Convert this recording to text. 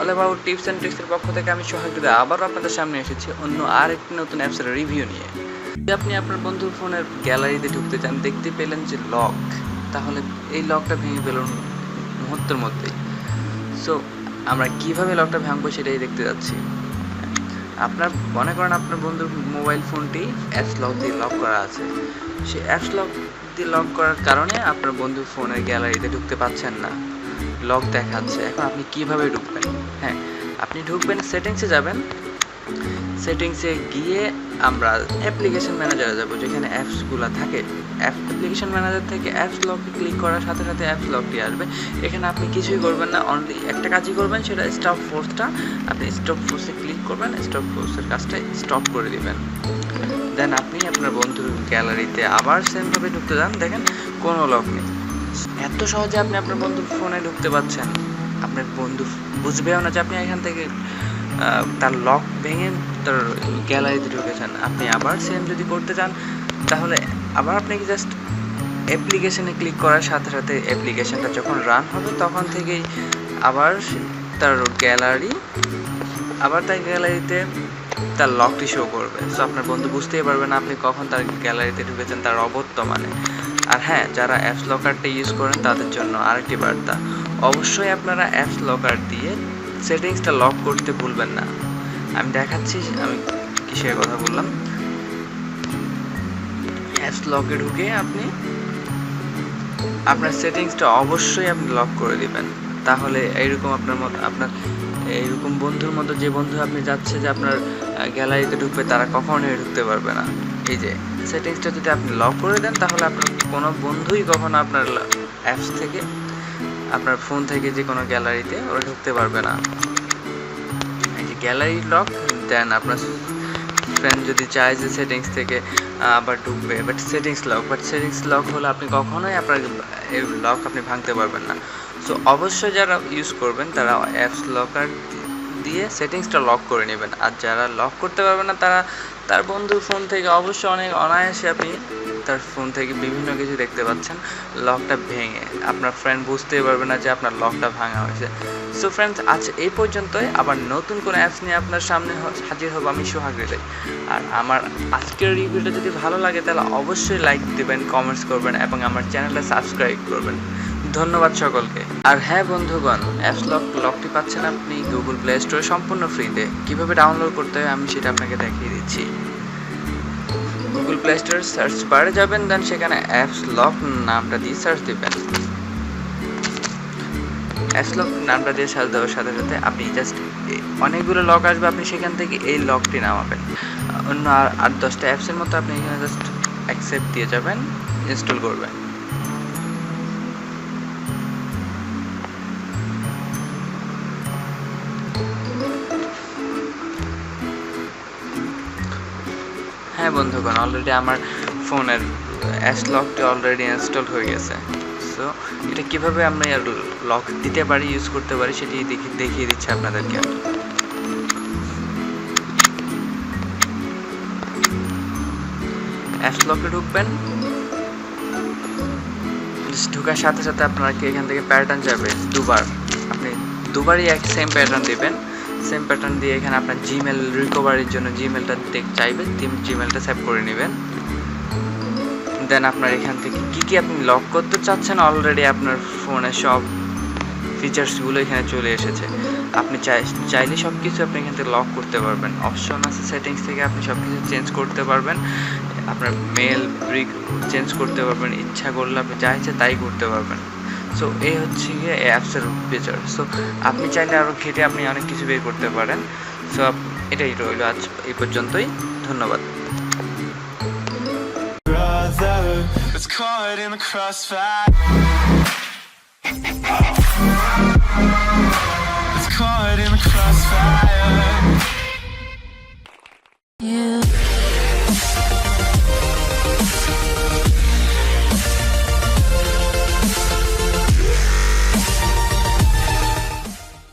All about tips and ট্রিক্সের পক্ষ থেকে আমি সোহাগ আবারও আপনাদের সামনে এসেছি অন্য আর একটি নতুন অ্যাপসের রিভিউ নিয়ে। যদি আপনি আপনার বন্ধুর ফোনের গ্যালারিতে ঢুকতে চান, দেখতে পেলেন যে লক, তাহলে এই লকটা ভেঙে ফেলুন মুহূর্তের মধ্যেই। সো আমরা কীভাবে লকটা ভাঙবো সেটাই দেখতে যাচ্ছি। আপনার মনে করেন আপনার বন্ধুর মোবাইল ফোনটি অ্যাপস লক দিয়ে লক করা আছে, সেই অ্যাপস লক দিয়ে লক করার কারণে আপনার বন্ধুর ফোনের গ্যালারিতে ঢুকতে পাচ্ছেন না, লক দেখাচ্ছে। এখন আপনি কিভাবে ঢুকবেন? হ্যাঁ, আপনি ঢুকবেন, সেটিংসে যাবেন। সেটিংসে গিয়ে আমরা অ্যাপ্লিকেশন ম্যানেজারে যাব, যেখানে অ্যাপসগুলো থাকে। অ্যাপ্লিকেশন ম্যানেজার থেকে অ্যাপস লকে ক্লিক করার সাথে সাথে অ্যাপস লকটি আসবে। এখানে আপনি কিছুই করবেন না, অনলি একটা কাজই করবেন, সেটা স্টপ ফোর্সটা। আপনি স্টপ ফোর্সে ক্লিক করবেন, স্টপ ফোর্সের কাজটা স্টপ করে দিবেন। দেন আপনি আপনার বন্ধুর গ্যালারিতে আবার সেমভাবে ঢুকতে যান, দেখেন কোনো লক নেই। এত সহজে আপনি আপনার বন্ধুর ফোনে ঢুকতে পারছেন, আপনার বন্ধু বুঝবেও না যে আপনি এখান থেকে তার লক ভেঙে তার গ্যালারিতে ঢুকেছেন। আপনি আবার সেম যদি করতে চান, তাহলে আবার আপনাকে জাস্ট অ্যাপ্লিকেশানে ক্লিক করার সাথে সাথে অ্যাপ্লিকেশানটা যখন রান হবে তখন থেকেই আবার তার গ্যালারিতে তার লকটি শো করবে। সো আপনার বন্ধু বুঝতেই পারবে না আপনি কখন তার গ্যালারিতে ঢুকেছেন তার অবর্তমানে। আর হ্যাঁ, যারা অ্যাপস লকারটা ইউজ করেন তাদের জন্য আরেকটি বার্তা, অবশ্যই আপনারা অ্যাপস লকার দিয়ে সেটিংসটা লক করতে ভুলবেন না। আমি দেখাচ্ছি আমি কিসের কথা বললাম। অ্যাপস লকে ঢুকে আপনি আপনার সেটিংসটা অবশ্যই আপনি লক করে দিবেন। তাহলে এইরকম আপনার এইরকম বন্ধুর মতো যে বন্ধু আপনি যাচ্ছে যে আপনার গ্যালারিতে ঢুকবে, তারা কখনোই ঢুকতে পারবে না। এই যে সেটিংসটা যদি আপনি লক করে দেন, তাহলে আপনার কোনো বন্ধুই কখনো আপনার অ্যাপস থেকে, আপনার ফোন থেকে যে কোনো গ্যালারিতে ওরা ঢুকতে পারবে না। এই যে গ্যালারি লক, দেন আপনার ফ্রেন্ড যদি চায় যে সেটিংস থেকে আবার ঢুকবে, বাট সেটিংস লক হলে আপনি কখনোই আপনার এই লক আপনি ভাঙতে পারবেন না। সো অবশ্যই যারা ইউজ করবেন তারা অ্যাপস লকার দিয়ে সেটিংসটা লক করে নেবেন। আর যারা লক করতে পারবেন না, তারা তার বন্ধুর ফোন থেকে অবশ্যই অনেক অনায়াসে আপনি তার ফোন থেকে বিভিন্ন কিছু দেখতে পাচ্ছেন লকটা ভেঙে। আপনার ফ্রেন্ড বুঝতেই পারবে না যে আপনার লকটা ভাঙা হয়েছে। সো ফ্রেন্ডস, আজ এই পর্যন্তই। আবার নতুন কোনো অ্যাপস নিয়ে আপনার সামনে হাজির হব আমি, সোহাগ হৃদয়। আর আমার আজকের রিভিউটা যদি ভালো লাগে তাহলে অবশ্যই লাইক দেবেন, কমেন্টস করবেন এবং আমার চ্যানেলটা সাবস্ক্রাইব করবেন। ধন্যবাদ সকলকে। আর হ্যাঁ বন্ধুগণ, অ্যাপস লকটি পাচ্ছেন আপনি গুগল প্লে স্টোরে সম্পূর্ণ ফ্রিতে। কীভাবে ডাউনলোড করতে হয় আমি সেটা আপনাকে দেখিয়ে দিচ্ছি। গুগল প্লে স্টোর সার্চ বারে যাবেন, দেন সেখানে অ্যাপস লক নামটা দিয়ে সার্চ দেবেন। অ্যাপস লক নামটা দিয়ে সার্চ দেওয়ার সাথে সাথে আপনি জাস্ট অনেকগুলো লক আসবে, আপনি সেখান থেকে এই লকটি নামাবেন। অন্য আর 10টা অ্যাপসের মতো আপনি এখানে জাস্ট অ্যাকসেপ্ট দিয়ে যাবেন, ইনস্টল করবেন। হ্যাঁ বন্ধুগণ, অলরেডি আমার ফোনের অ্যাপস লকটি অলরেডি ইনস্টল হয়ে গেছে। সো এটা কীভাবে আমরা লক দিতে পারি, ইউজ করতে পারি, সেটি দেখিয়ে দিচ্ছি আপনাদেরকে। অ্যাপস লকে ঢুকবেন, ঢোকার সাথে সাথে আপনাকে এখান থেকে প্যাটার্ন যাবে দুবার। আপনি দুবারই সেম প্যাটার্ন দেবেন। সেম প্যাটার্ন দিয়ে এখানে আপনার জিমেল রিকভারির জন্য জিমেলটা চাইবে, জিমেলটা সেভ করে নেবেন। দেন আপনার এখান থেকে কী আপনি লক করতে চাচ্ছেন, অলরেডি আপনার ফোনে সব ফিচার্সগুলো এখানে চলে এসেছে। আপনি চাইলে সব কিছু আপনি এখান থেকে লক করতে পারবেন। অপশন আছে সেটিংস থেকে, আপনি সব কিছু চেঞ্জ করতে পারবেন। আপনার মেল চেঞ্জ করতে পারবেন, ইচ্ছা করলে আপনি যা ইচ্ছা তাই করতে পারবেন। সো এই হচ্ছে গিয়ে অ্যাপসের ফিচার। সো আপনি চাইলে আরও ঘেটে আপনি অনেক কিছু বের করতে পারেন। সো এটাই রইল আজ এই পর্যন্তই। ধন্যবাদ। Caught in the crossfire. It's caught in the crossfire.